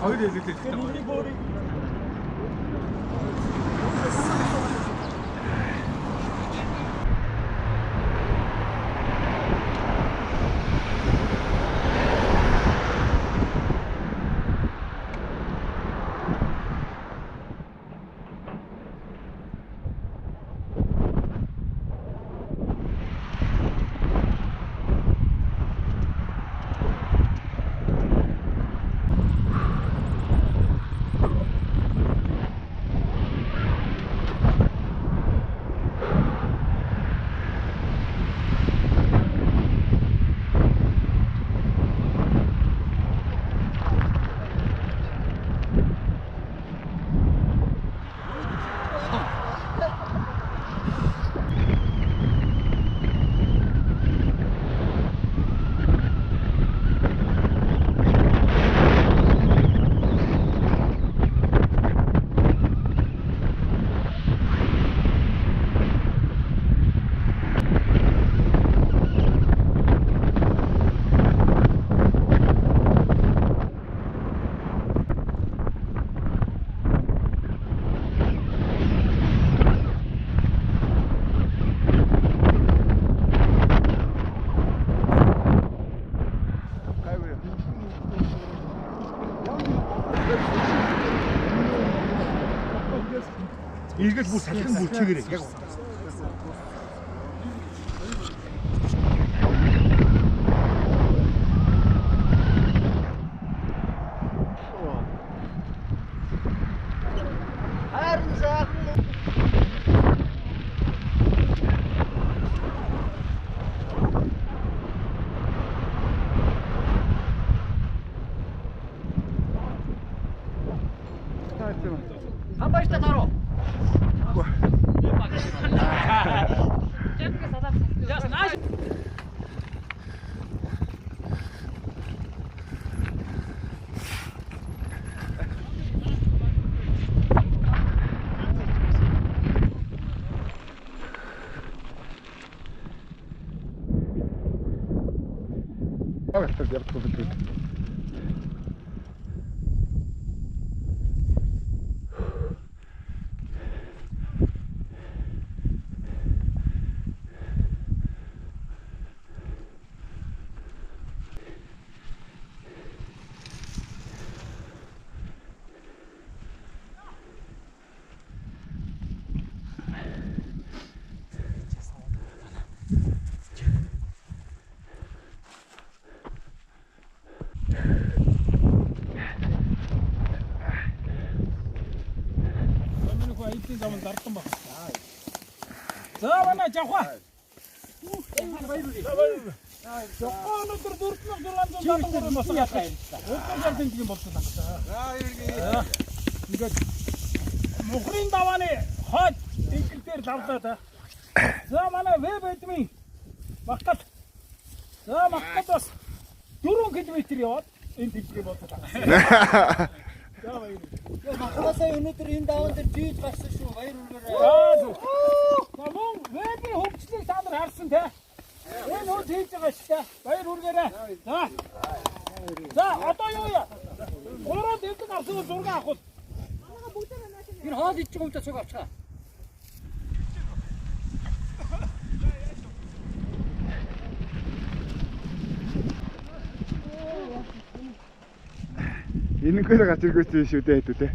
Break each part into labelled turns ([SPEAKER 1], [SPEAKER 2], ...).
[SPEAKER 1] Хоёр хэлээд байна. Иргэл бүр салхин бүлчээгээрээ яг харин сайхан
[SPEAKER 2] Хамбайштай таруу.
[SPEAKER 1] замд дардсан баг. За манай жавха. Өнөөдөр 4600 болсон яах юм. Өдөр жавдын тийм болсон байна. За иргээ. Ингээд мухрын давааны хойд ингээр дээр давлаа та. За манай веб эдмийн багтал. За багтал бас 4 км яваад энэ тэмцээ болчихлоо. За баяр.
[SPEAKER 2] Махласаа өнөөдөр энэ даван дээр жийж гарсан шүү. Баяр үргээрээ.
[SPEAKER 1] Намон вэбийн хөгжлийг та нар харсан те. Энэ хөө хийж байгаа шүү дээ. Баяр үргээрээ. За. За одоо юу яа? Ороод энд гарсан зураг авах. Манайха бүгд байна.
[SPEAKER 2] Энэ хоол идэж байгаа юм цог авчихаа.
[SPEAKER 3] Энэгээр гац иргөөсөн шүү дээ хэдүү те.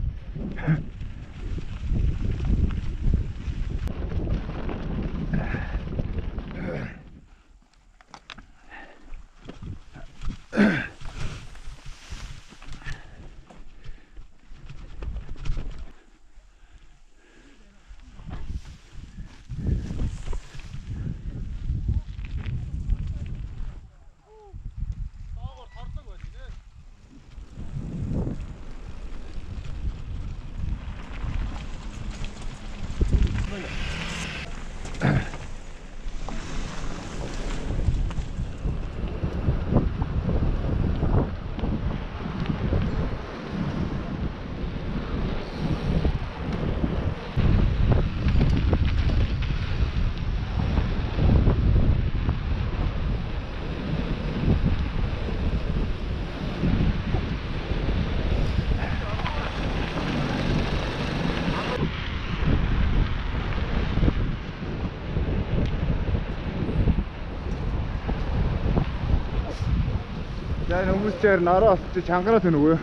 [SPEAKER 3] За энэ хүмүүс чаар нараа осч чангараад байна уу?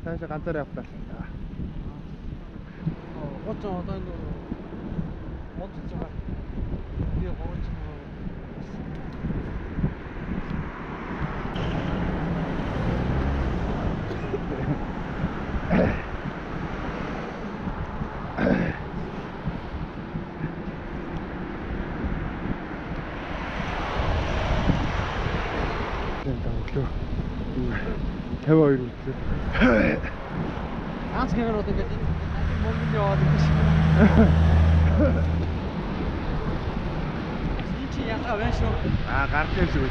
[SPEAKER 3] Таашаа ганцаараа явах тааш.
[SPEAKER 2] Гоц одоо энэ модж байгаа. Би гоц.
[SPEAKER 3] Өглөө 52 үлдээ.
[SPEAKER 2] Ганц гэрүүд ингээд мөнгөний яваад байна. Чи яхаа вэ шүү?
[SPEAKER 3] Гарч ирсэн үү?